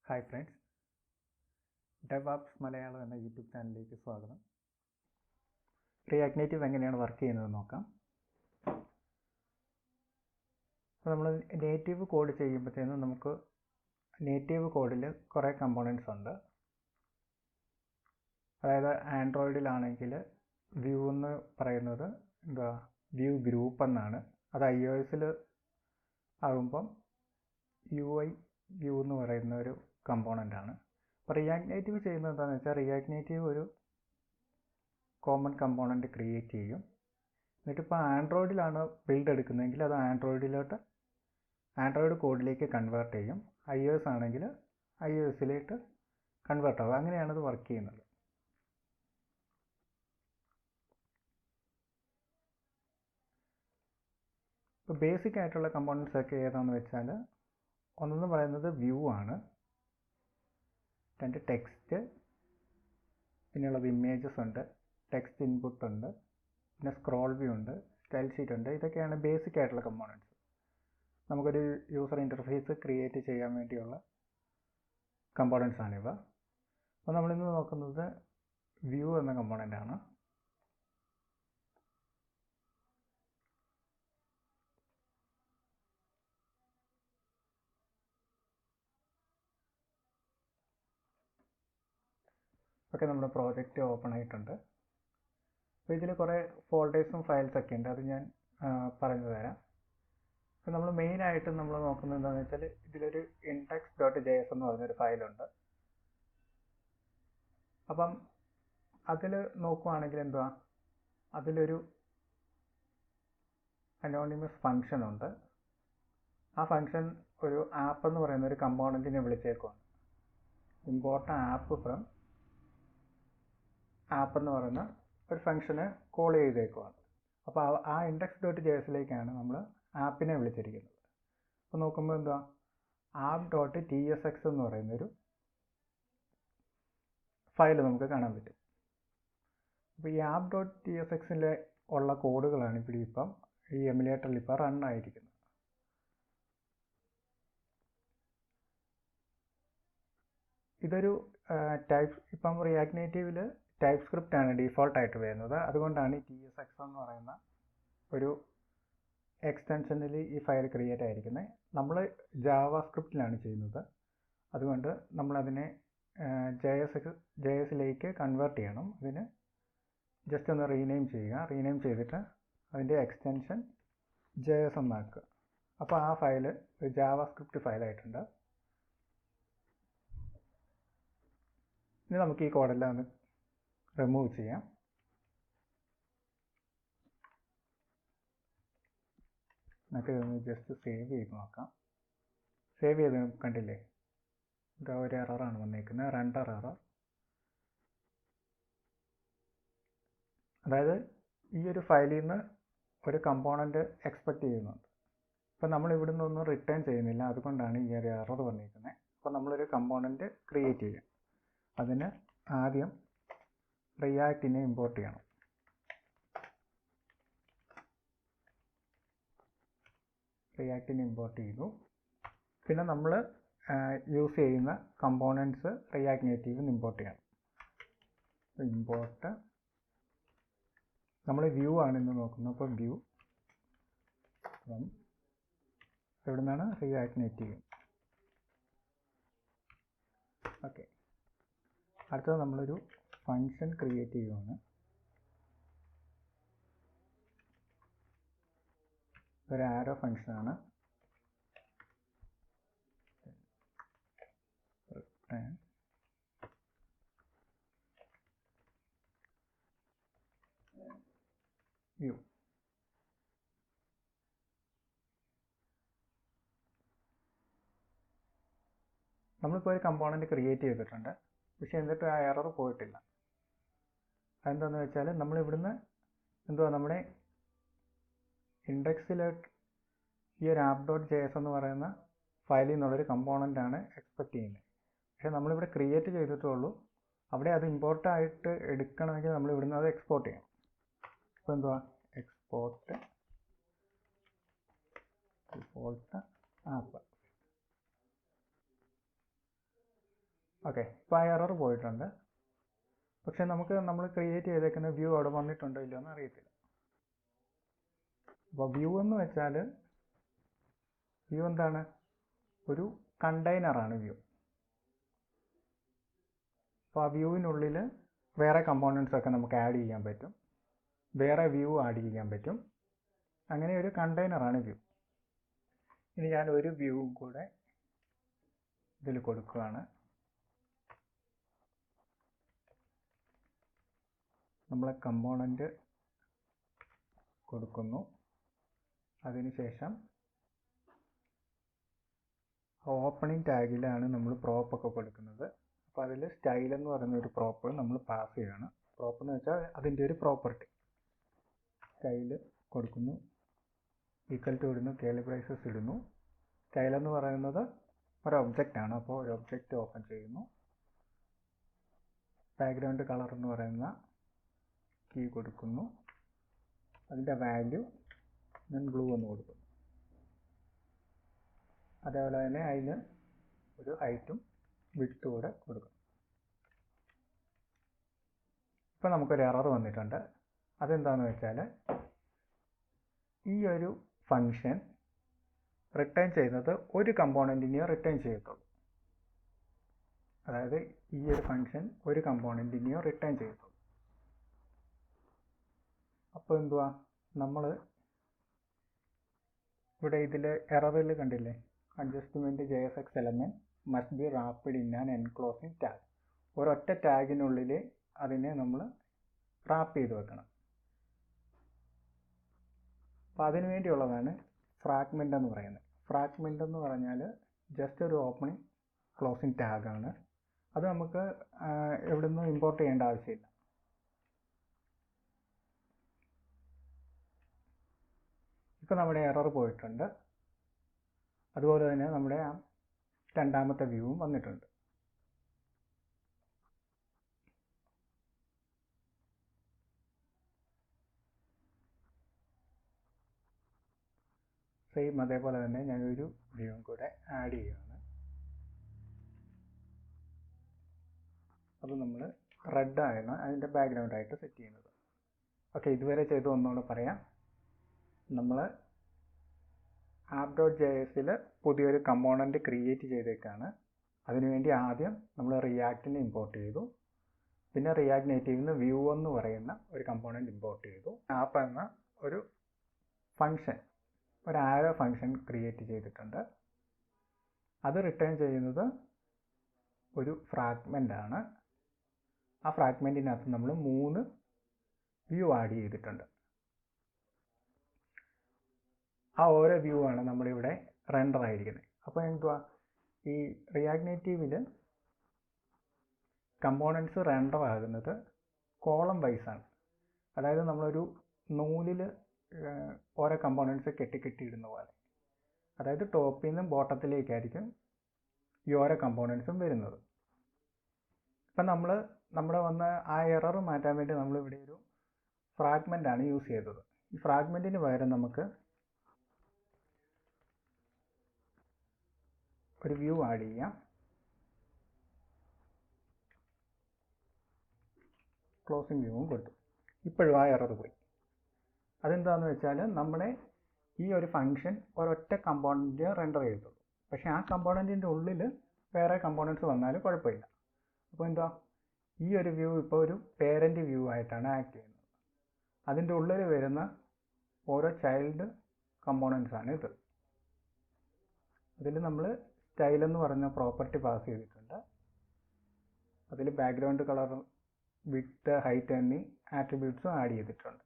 Hi friends, DevOps Malayalam എന്ന YouTube ചാനലിലേക്ക് സ്വാഗതം. റിയാക്ട് നേറ്റീവ് എങ്ങനെയാണ് വർക്ക് ചെയ്യുന്നത് നോക്കാം. അപ്പോൾ നമ്മൾ നേറ്റീവ് കോഡ് ചെയ്യുമ്പോഴത്തേനും നമുക്ക് നേറ്റീവ് കോഡിൽ കുറേ കമ്പോണൻസ് ഉണ്ട്. അതായത് ആൻഡ്രോയിഡിലാണെങ്കിൽ വ്യൂ എന്ന് പറയുന്നത് വ്യൂ ഗ്രൂപ്പ് എന്നാണ്. അത് iOS-ൽ ആകുമ്പം UI വ്യൂ എന്ന് പറയുന്ന ഒരു കമ്പോണൻ്റ് ആണ്. അപ്പോൾ റിയാക്ട് നേറ്റീവ് ചെയ്യുന്നത് എന്താണെന്ന് വെച്ചാൽ, റിയാക്ട് നേറ്റീവ് ഒരു കോമൺ കമ്പോണൻ്റ് ക്രിയേറ്റ് ചെയ്യും. എന്നിട്ടിപ്പോൾ ആൻഡ്രോയിഡിലാണ് ബിൽഡ് എടുക്കുന്നതെങ്കിൽ അത് ആൻഡ്രോയിഡ് കോഡിലേക്ക് കൺവേർട്ട് ചെയ്യും. iOS ആണെങ്കിൽ iOS-ലേക്ക് കൺവേർട്ട് ആകും. അങ്ങനെയാണ് ഇത് വർക്ക് ചെയ്യുന്നത്. ഇപ്പോൾ ബേസിക് ആയിട്ടുള്ള കമ്പോണൻസ് ഒക്കെ ഏതാണെന്ന് വെച്ചാൽ, ഒന്നെന്ന് പറയുന്നത് വ്യൂ ആണ്, രണ്ട് ടെക്സ്റ്റ്, പിന്നെയുള്ളത് ഇമേജസ് ഉണ്ട്, ടെക്സ്റ്റ് ഇൻപുട്ട് ഉണ്ട്, പിന്നെ സ്ക്രോൾ വ്യൂ ഉണ്ട്, സ്റ്റൈൽ ഷീറ്റ് ഉണ്ട്. ഇതൊക്കെയാണ് ബേസിക് ആയിട്ടുള്ള കമ്പോണൻസ്. നമുക്കൊരു യൂസർ ഇൻ്റർഫേസ് ക്രിയേറ്റ് ചെയ്യാൻ വേണ്ടിയുള്ള കമ്പോണൻസ് ആണിവ. അപ്പോൾ നമ്മളിന്ന് നോക്കുന്നത് വ്യൂ എന്ന കമ്പോണൻ്റ് ആണ്. ഒക്കെ നമ്മുടെ പ്രോജക്റ്റ് ഓപ്പൺ ആയിട്ടുണ്ട്. അപ്പോൾ ഇതിൽ കുറേ ഫോൾഡേഴ്സും ഫയൽസൊക്കെ ഉണ്ട്, അത് ഞാൻ പറഞ്ഞു തരാം. അപ്പോൾ നമ്മൾ മെയിനായിട്ടും നമ്മൾ നോക്കുന്നത് എന്താണെന്ന് വെച്ചാൽ, ഇതിലൊരു index.js എന്ന് പറഞ്ഞൊരു ഫയലുണ്ട്. അപ്പം അതിൽ നോക്കുവാണെങ്കിൽ അതിലൊരു അനോണിമസ് ഫങ്ഷൻ ഉണ്ട്. ആ ഫങ്ഷൻ ഒരു ആപ്പ് എന്ന് പറയുന്ന ഒരു കമ്പോണൻറ്റിനെ വിളിച്ചേക്കുവാണ്. ഇമ്പോർട്ട് ആപ്പ് ഫ്രം ആപ്പ് എന്ന് പറയുന്ന ഒരു ഫംഗ്ഷന് കോൾ ചെയ്തേക്കുവാണ്. അപ്പോൾ ആ index.js-ലേക്കാണ് നമ്മൾ ആപ്പിനെ വിളിച്ചിരിക്കുന്നത്. അപ്പോൾ നോക്കുമ്പോൾ app.tsx എന്ന് പറയുന്നൊരു ഫയൽ നമുക്ക് കാണാൻ പറ്റും. അപ്പോൾ ഈ app.tsx-ൽ ഉള്ള കോഡുകളാണ് ഇവിടെ ഇപ്പം ഈ എമുലേറ്ററിൽ ഇപ്പോൾ റൺ ആയിരിക്കുന്നത്. ഇതൊരു ഇപ്പം റിയാക്ട് നേറ്റീവിൽ ടൈപ്പ് സ്ക്രിപ്റ്റ് ആണ് ഡീഫോൾട്ടായിട്ട് വരുന്നത്. അതുകൊണ്ടാണ് TSX എന്ന് പറയുന്ന ഒരു എക്സ്റ്റൻഷനിൽ ഈ ഫയൽ ക്രിയേറ്റ് ആയിരിക്കുന്നത്. നമ്മൾ ജാവാസ്ക്രിപ്റ്റിലാണ് ചെയ്യുന്നത്. അതുകൊണ്ട് നമ്മളതിനെ JS-ലേക്ക് കൺവേർട്ട് ചെയ്യണം. അതിന് ജസ്റ്റ് ഒന്ന് റീനെയിം ചെയ്യുക. റീനെയിം ചെയ്തിട്ട് അതിൻ്റെ എക്സ്റ്റൻഷൻ JS എന്നാക്കുക. അപ്പോൾ ആ ഫയൽ ഒരു ജാവാസ്ക്രിപ്റ്റ് ഫയലായിട്ടുണ്ട്. ഇനി നമുക്ക് ഈ കോഡെല്ലാം ഒന്ന് റിമൂവ് ചെയ്യാം. നമുക്ക് ഇതൊന്ന് ജസ്റ്റ് സേവ് ചെയ്ത് നോക്കാം. സേവ് ചെയ്ത് കണ്ടില്ലേ, ഒരു എററാണ് വന്നേക്കുന്നത്, റണ്ടർ എറർ. അതായത് ഈ ഒരു ഫയലിൽ നിന്ന് ഒരു കമ്പോണൻ്റ് എക്സ്പെക്റ്റ് ചെയ്യുന്നുണ്ട്. അപ്പോൾ നമ്മൾ ഇവിടെ നിന്നൊന്നും റിട്ടേൺ ചെയ്യുന്നില്ല, അതുകൊണ്ടാണ് ഈ ഒരു എറർ വന്നിരിക്കുന്നത്. അപ്പോൾ നമ്മളൊരു കമ്പോണൻ്റ് ക്രിയേറ്റ് ചെയ്യാം. അതിന് ആദ്യം റിയാക്റ്റിനെ ഇമ്പോർട്ട് ചെയ്യണം. റിയാക്റ്റിനെ ഇമ്പോർട്ട് ചെയ്തു. പിന്നെ നമ്മൾ യൂസ് ചെയ്യുന്ന കമ്പോണൻസ് റിയാക്ട് നേറ്റീവ് ഇമ്പോർട്ട് ചെയ്യണം. ഇമ്പോർട്ട് നമ്മൾ വ്യൂ ആണ് ഇന്ന് നോക്കുന്നത്. അപ്പോൾ വ്യൂ എവിടെ നിന്നാണ്? React native. ഓക്കെ, അടുത്തത് നമ്മളൊരു ഫങ്ഷൻ ക്രിയേറ്റ് ചെയ്യുകയാണ്. ഒരു ആരോ ഫങ്ഷനാണ്. വ്യൂ. നമ്മളിപ്പോൾ ഒരു കമ്പോണൻ്റ് ക്രിയേറ്റ് ചെയ്തിട്ടുണ്ട്, പക്ഷേ എന്നിട്ട് ആ എറർ പോയിട്ടില്ല. അതെന്താണെന്ന് വെച്ചാൽ, നമ്മളിവിടുന്ന് നമ്മുടെ ഇൻഡെക്സിലോട്ട് ഈ ഒരു app.js എന്ന് പറയുന്ന ഫയലിൽ നിന്നുള്ളൊരു കമ്പോണൻ്റാണ് എക്സ്പെക്റ്റ് ചെയ്യുന്നത്. പക്ഷേ നമ്മളിവിടെ ക്രിയേറ്റ് ചെയ്തിട്ടുള്ളൂ. അവിടെ അത് ഇമ്പോർട്ടായിട്ട് എടുക്കണമെങ്കിൽ നമ്മൾ ഇവിടുന്ന് അത് എക്സ്പോർട്ട് ചെയ്യണം. അപ്പോൾ എക്സ്പോർട്ട് ഡിഫോൾട്ട് ആപ്പ്. ഓക്കെ, ഇപ്പോൾ ആ എറർ പോയിട്ടുണ്ട്. പക്ഷെ നമ്മൾ ക്രിയേറ്റ് ചെയ്തേക്കുന്ന വ്യൂ അവിടെ വന്നിട്ടുണ്ടോ ഇല്ലയോ എന്ന് അറിയത്തില്ല. അപ്പോൾ വ്യൂ എന്ന് വെച്ചാൽ വ്യൂ എന്താണ്? ഒരു കണ്ടെയ്നറാണ് വ്യൂ. അപ്പോൾ ആ വ്യൂവിനുള്ളിൽ വേറെ കമ്പോണൻസ് ഒക്കെ നമുക്ക് ആഡ് ചെയ്യാൻ പറ്റും, വേറെ വ്യൂ ആഡ് ചെയ്യാൻ പറ്റും. അങ്ങനെ ഒരു കണ്ടെയ്നറാണ് വ്യൂ. ഇനി ഞാൻ ഒരു വ്യൂ കൂടെ ഇതിൽ കൊടുക്കുകയാണ്. നമ്മളെ കമ്പോണൻറ്റ് കൊടുക്കുന്നു. അതിനുശേഷം ഓപ്പണിംഗ് ടാഗിലാണ് നമ്മൾ പ്രോപ്പൊക്കെ കൊടുക്കുന്നത്. അപ്പോൾ അതിൽ സ്റ്റൈൽ എന്ന് പറയുന്ന ഒരു പ്രോപ്പ് നമ്മൾ പാസ് ചെയ്യുകയാണ്. പ്രോപ്പ് എന്ന് വെച്ചാൽ അതിൻ്റെ ഒരു പ്രോപ്പർട്ടി. സ്റ്റൈൽ കൊടുക്കുന്നു, ഈക്വൽ ടു ഇടുന്നു, കേളി ബ്രേസസ് ഇടുന്നു. സ്റ്റൈൽ എന്ന് പറയുന്നത് ഒരു ഒബ്ജക്റ്റ് ആണ്. അപ്പോൾ ഒരു ഒബ്ജക്റ്റ് ഓപ്പൺ ചെയ്യുന്നു. ബാക്ക്ഗ്രൗണ്ട് കളർ എന്ന് പറയുന്ന കീ കൊടുക്കുന്നു. അതിൻ്റെ വാല്യൂ ഞാൻ ബ്ലൂ എന്ന് കൊടുക്കുന്നു. അതേപോലെ തന്നെ അതിന് ഒരു ഹൈറ്റും വിഡ്ത്തും കൂടെ കൊടുക്കും. ഇപ്പോൾ നമുക്കൊരു എറർ വന്നിട്ടുണ്ട്. അതെന്താണെന്ന് വെച്ചാൽ ഈ ഒരു ഫങ്ഷൻ റിട്ടേൺ ചെയ്യുന്നത് ഒരു കമ്പോണൻറ്റിനെയോ റിട്ടേൺ ചെയ്യത്തുള്ളൂ. അതായത് ഈ ഒരു ഫങ്ഷൻ ഒരു കമ്പോണൻറ്റിനെയോ റിട്ടേൺ ചെയ്യത്തുള്ളൂ. അപ്പോൾ എന്തുവാ, നമ്മൾ ഇവിടെ ഇതിൽ എററിൽ കണ്ടില്ലേ, adjustment JSX element must be rapid in an enclosing tag. ഒരൊറ്റ ടാഗിനുള്ളിൽ അതിനെ നമ്മൾ റാപ്പ് ചെയ്ത് വെക്കണം. അപ്പോൾ അതിനു വേണ്ടിയുള്ളതാണ് ഫ്രാഗ്മെൻ്റ് എന്ന് പറയുന്നത്. ഫ്രാഗ്മെൻ്റ് എന്ന് പറഞ്ഞാൽ ജസ്റ്റ് ഒരു ഓപ്പണിംഗ് ക്ലോസിങ് ടാഗാണ്. അത് നമുക്ക് എവിടെ നിന്നും ഇമ്പോർട്ട് ചെയ്യേണ്ട ആവശ്യമില്ല. ഇപ്പോൾ നമ്മുടെ എറർ പോയിട്ടുണ്ട്. അതുപോലെ തന്നെ നമ്മുടെ ആ രണ്ടാമത്തെ വ്യൂവും വന്നിട്ടുണ്ട്. സെയിം അതേപോലെ തന്നെ ഞാനൊരു വ്യൂവും കൂടെ ആഡ് ചെയ്യുകയാണ്. അത് നമ്മൾ റെഡാണ് അതിൻ്റെ ബാക്ക്ഗ്രൗണ്ടായിട്ട് സെറ്റ് ചെയ്യുന്നത്. ഓക്കെ, ഇതുവരെ ചെയ്ത് ഒന്നുകൂടെ പറയാം. നമ്മൾ app.jsൽ പുതിയൊരു കമ്പോണൻറ്റ് ക്രിയേറ്റ് ചെയ്തേക്കാണ്. അതിനുവേണ്ടി ആദ്യം നമ്മൾ റിയാക്റ്റിനെ ഇമ്പോർട്ട് ചെയ്തു. പിന്നെ റിയാക്ട് നേറ്റീവിൽ നിന്ന് വ്യൂ എന്ന് പറയുന്ന ഒരു കമ്പോണൻറ്റ് ഇമ്പോർട്ട് ചെയ്തു. ആപ്പ് എന്ന ഒരു ഫങ്ഷൻ, ഒരു ആരോ ഫങ്ഷൻ ക്രിയേറ്റ് ചെയ്തിട്ടുണ്ട്. അത് റിട്ടേൺ ചെയ്യുന്നത് ഒരു ഫ്രാഗ്മെൻ്റ് ആണ്. ആ ഫ്രാഗ്മെൻറ്റിനകത്ത് നമ്മൾ 3 വ്യൂ ആഡ് ചെയ്തിട്ടുണ്ട്. ആ ഓരോ വ്യൂ ആണ് നമ്മളിവിടെ റെൻഡർ ആയിരിക്കുന്നത്. അപ്പോൾ എന്തുവാ, ഈ റിയാക്ട് നേറ്റീവിൽ കമ്പോണൻസ് റെൻഡർ ആകുന്നത് കോളം വൈസാണ്. അതായത് നമ്മളൊരു നൂലിൽ ഓരോ കമ്പോണൻസ് കെട്ടിയിടുന്ന പോലെ. അതായത് ടോപ്പിൽ നിന്നും ബോട്ടത്തിലേക്കായിരിക്കും ഈ ഓരോ കമ്പോണൻസും വരുന്നത്. ഇപ്പം നമ്മുടെ വന്ന ആ എറർ മാറ്റാൻ വേണ്ടി നമ്മളിവിടെ ഒരു ഫ്രാഗ്മെൻ്റ് ആണ് യൂസ് ചെയ്തത്. ഈ ഫ്രാഗ്മെൻറ്റിന് പകരം നമുക്ക് ഒരു വ്യൂ ആഡ് ചെയ്യാം. ക്ലോസിംഗ് വ്യൂവും കൊടുത്തു. ഇപ്പോഴും ആ എറർ പോയി. അതെന്താണെന്ന് വെച്ചാൽ നമ്മുടെ ഈ ഒരു ഫങ്ഷൻ ഒരൊറ്റ കമ്പോണൻറ്റ് റെൻഡർ ചെയ്തുള്ളൂ. പക്ഷേ ആ കമ്പോണൻറ്റിൻ്റെ ഉള്ളിൽ വേറെ കമ്പോണൻസ് വന്നാലും കുഴപ്പമില്ല. അപ്പോൾ എന്താ, ഈ ഒരു വ്യൂ ഇപ്പോൾ ഒരു പേരൻ്റ് വ്യൂ ആയിട്ടാണ് ആക്ട് ചെയ്യുന്നത്. അതിൻ്റെ ഉള്ളിൽ വരുന്ന ഓരോ ചൈൽഡ് കമ്പോണൻസ് ആണ് ഇത്. അതിൽ നമ്മൾ സ്റ്റൈൽ എന്ന് പറഞ്ഞ പ്രോപ്പർട്ടി പാസ് ചെയ്തിട്ടുണ്ട്. അതിൽ ബാക്ക്ഗ്രൗണ്ട് കളർ, വിഡ്ത്ത്, ഹൈറ്റ് എന്നീ ആട്രിബ്യൂട്ട്സും ആഡ് ചെയ്തിട്ടുണ്ട്.